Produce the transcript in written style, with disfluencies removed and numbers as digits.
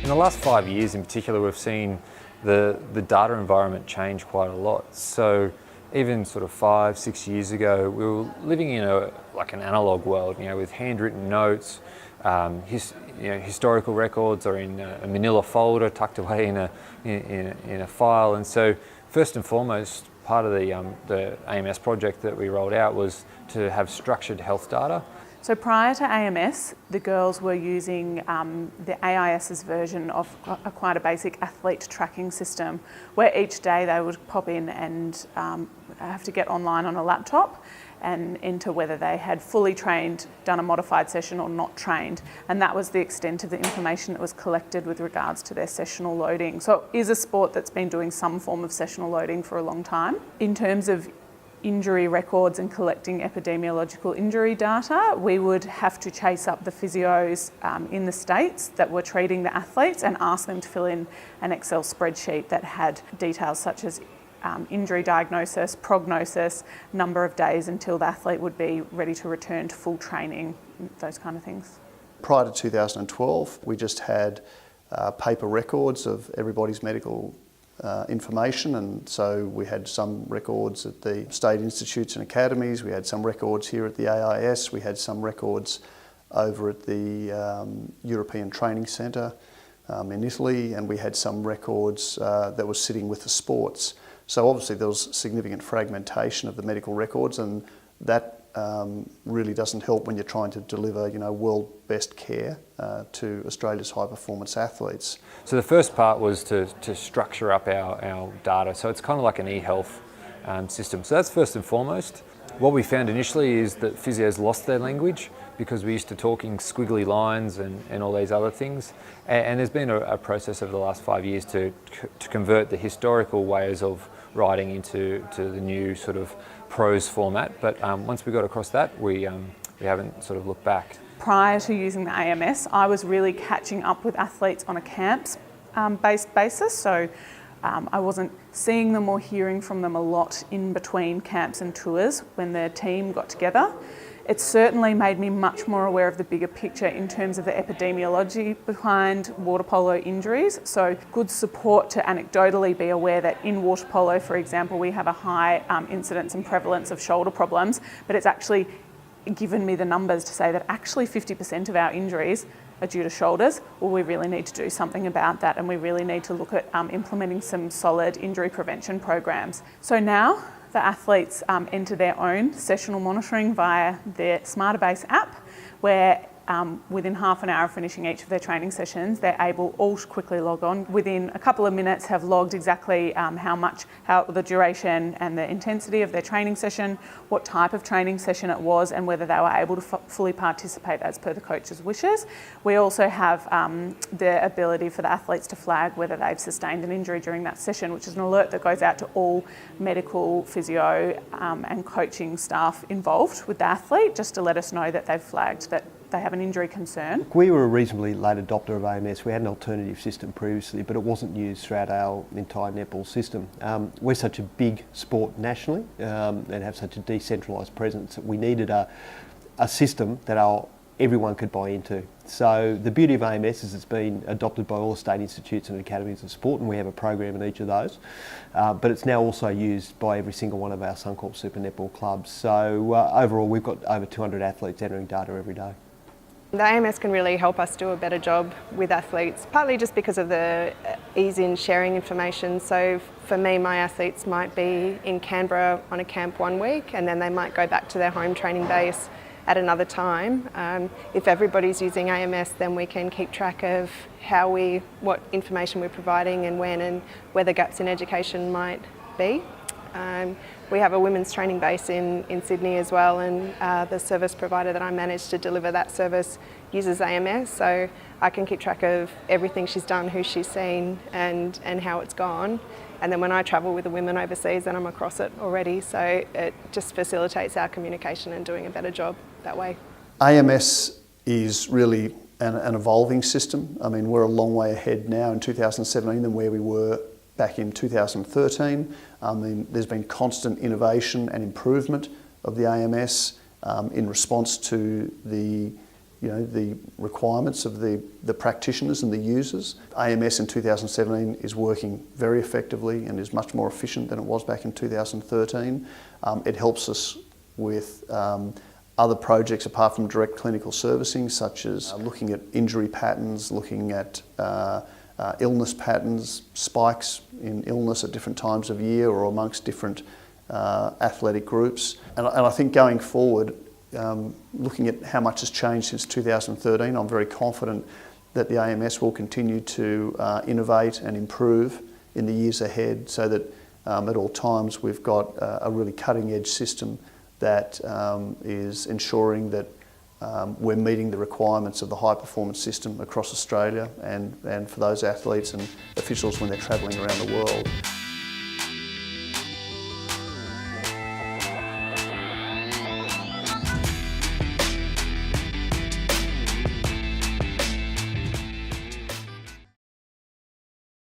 In the last 5 years in particular, we've seen the data environment change quite a lot. So even sort of 5, 6 years ago, we were living in an analog world, with handwritten notes, historical records are in a manila folder tucked away in a file. And so first and foremost, part of the AMS project that we rolled out was to have structured health data. So prior to AMS, the girls were using the AIS's version of quite a basic athlete tracking system, where each day they would pop in and have to get online on a laptop and enter whether they had fully trained, done a modified session or not trained. And that was the extent of the information that was collected with regards to their sessional loading. So it is a sport that's been doing some form of sessional loading for a long time. In terms of injury records and collecting epidemiological injury data, we would have to chase up the physios in the States that were treating the athletes and ask them to fill in an Excel spreadsheet that had details such as injury diagnosis, prognosis, number of days until the athlete would be ready to return to full training, those kind of things. Prior to 2012, we just had paper records of everybody's medical information, and so we had some records at the state institutes and academies, we had some records here at the AIS, we had some records over at the European Training Centre in Italy, and we had some records that were sitting with the sports. So obviously there was significant fragmentation of the medical records, and that really doesn't help when you're trying to deliver, world best care to Australia's high performance athletes. So the first part was to structure up our data. So it's kind of like an e-health system. So that's first and foremost. What we found initially is that physios lost their language because we used to talking squiggly lines and all these other things. And there's been a process over the last 5 years to convert the historical ways of writing into the new sort of prose format. But once we got across that, we haven't sort of looked back. Prior to using the AMS, I was really catching up with athletes on a camps-based basis. So I wasn't seeing them or hearing from them a lot in between camps and tours when their team got together. It certainly made me much more aware of the bigger picture in terms of the epidemiology behind water polo injuries. So good support to anecdotally be aware that in water polo, for example, we have a high incidence and prevalence of shoulder problems, but it's actually given me the numbers to say that actually 50% of our injuries are due to shoulders. Well, we really need to do something about that, and we really need to look at implementing some solid injury prevention programs. So now the athletes enter their own sessional monitoring via their Smartabase app, where within half an hour of finishing each of their training sessions, they're able all to quickly log on. Within a couple of minutes have logged exactly how the duration and the intensity of their training session, what type of training session it was, and whether they were able to fully participate as per the coach's wishes. We also have the ability for the athletes to flag whether they've sustained an injury during that session, which is an alert that goes out to all medical, physio and coaching staff involved with the athlete, just to let us know that they've flagged that they have an injury concern. We were a reasonably late adopter of AMS. We had an alternative system previously, but it wasn't used throughout our entire netball system. We're such a big sport nationally and have such a decentralised presence that we needed a system that everyone could buy into. So the beauty of AMS is it's been adopted by all the state institutes and academies of sport, and we have a program in each of those. But it's now also used by every single one of our Suncorp Super Netball clubs. So overall, we've got over 200 athletes entering data every day. The AMS can really help us do a better job with athletes, partly just because of the ease in sharing information. So for me, my athletes might be in Canberra on a camp 1 week, and then they might go back to their home training base at another time. If everybody's using AMS, then we can keep track of what information we're providing and when, and where the gaps in education might be. We have a women's training base in Sydney as well, and the service provider that I manage to deliver that service uses AMS, so I can keep track of everything she's done, who she's seen, and how it's gone. And then when I travel with the women overseas, then I'm across it already, so it just facilitates our communication and doing a better job that way. AMS is really an evolving system. I mean, we're a long way ahead now in 2017 than where we were back in 2013. There's been constant innovation and improvement of the AMS in response to the the requirements of the practitioners and the users. AMS in 2017 is working very effectively and is much more efficient than it was back in 2013. It helps us with other projects apart from direct clinical servicing, such as looking at injury patterns, looking at illness patterns, spikes in illness at different times of year or amongst different athletic groups. And I think going forward, looking at how much has changed since 2013, I'm very confident that the AMS will continue to innovate and improve in the years ahead, so that at all times we've got a really cutting edge system that is ensuring that we're meeting the requirements of the high performance system across Australia and for those athletes and officials when they're travelling around the world.